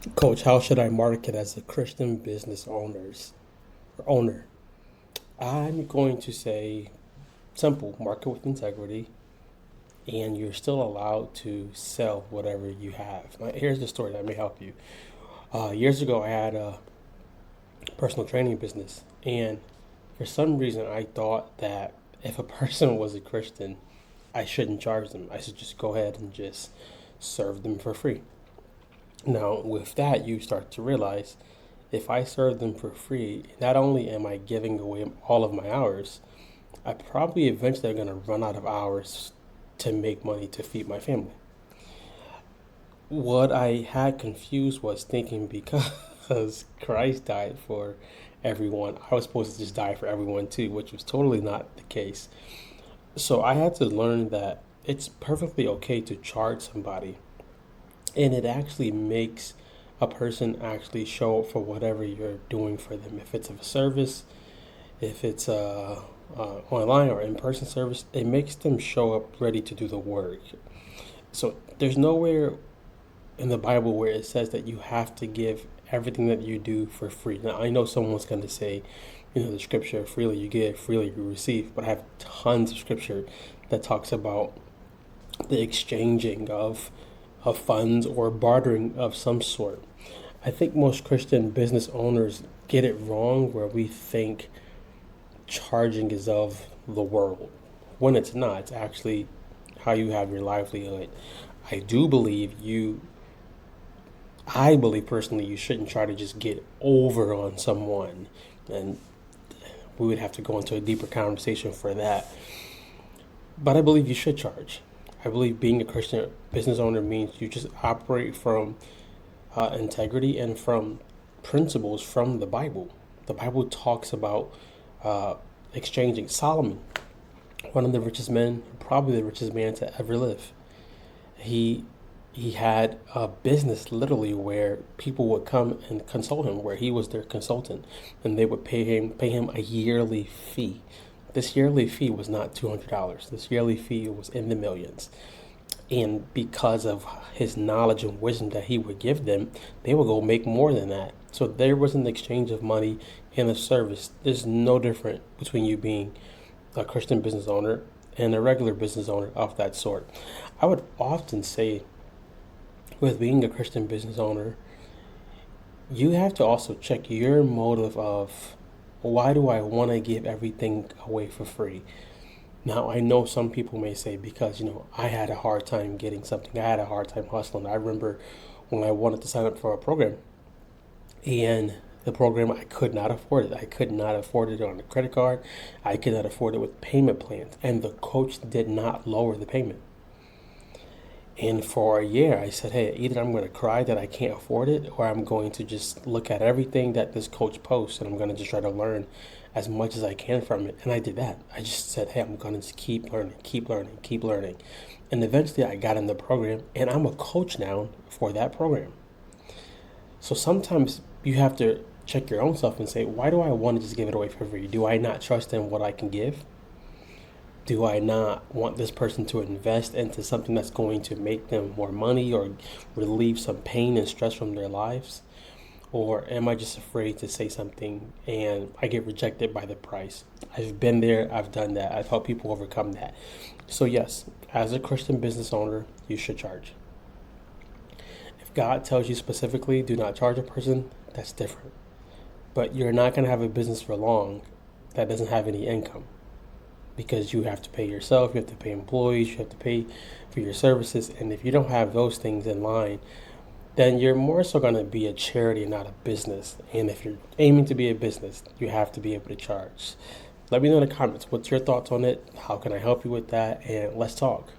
Coach, how should I market as a Christian business owner? I'm going to say simple, market with integrity, and you're still allowed to sell whatever you have. Now, here's the story that may help you. Years ago, I had a personal training business, and for some reason, I thought that if a person was a Christian, I shouldn't charge them. I should just go ahead and just serve them for free. Now, with that, you start to realize if I serve them for free, not only am I giving away all of my hours, I probably eventually are going to run out of hours to make money to feed my family. What I had confused was thinking because Christ died for everyone, I was supposed to just die for everyone too, which was totally not the case. So I had to learn that it's perfectly okay to charge somebody, and it actually makes a person actually show up for whatever you're doing for them. If it's a service, if it's online or in-person service, it makes them show up ready to do the work. So there's nowhere in the Bible where it says that you have to give everything that you do for free. Now I know someone's going to say, the scripture, freely you give, freely you receive, but I have tons of scripture that talks about the exchanging of funds or bartering of some sort. I think most Christian business owners get it wrong where we think charging is of the world when it's not. It's actually how you have your livelihood. I do believe I believe personally you shouldn't try to just get over on someone, and we would have to go into a deeper conversation for that. But I believe you should charge. I believe being a Christian business owner means you just operate from integrity and from principles from the Bible. The Bible talks about uh, exchanging. Solomon, one of the richest men, probably the richest man to ever live, he he had a business literally where people would come and consult him, where he was their consultant, and they would pay him a yearly fee. This yearly fee was not $200. This yearly fee was in the millions. And because of his knowledge and wisdom that he would give them, they would go make more than that. So there was an exchange of money in a service. There's no different between you being a Christian business owner and a regular business owner of that sort. I would often say, with being a Christian business owner, you have to also check your motive of why do I want to give everything away for free? Now, I know some people may say because, I had a hard time getting something. I had a hard time hustling. I remember when I wanted to sign up for a program, and the program, I could not afford it. I could not afford it on a credit card. I could not afford it with payment plans. And the coach did not lower the payment. And for a year, I said, hey, either I'm going to cry that I can't afford it, or I'm going to just look at everything that this coach posts and I'm going to just try to learn as much as I can from it. And I did that. I just said, hey, I'm going to just keep learning, keep learning, keep learning. And eventually I got in the program, and I'm a coach now for that program. So sometimes you have to check your own self and say, why do I want to just give it away for free? Do I not trust in what I can give? Do I not want this person to invest into something that's going to make them more money or relieve some pain and stress from their lives? Or am I just afraid to say something and I get rejected by the price? I've been there, I've done that, I've helped people overcome that. So, yes, as a Christian business owner, you should charge. If God tells you specifically do not charge a person, that's different. But you're not going to have a business for long that doesn't have any income, because you have to pay yourself, you have to pay employees, you have to pay for your services. And if you don't have those things in line, then you're more so going to be a charity and not a business. And if you're aiming to be a business, you have to be able to charge. Let me know in the comments, what's your thoughts on it? How can I help you with that? And let's talk.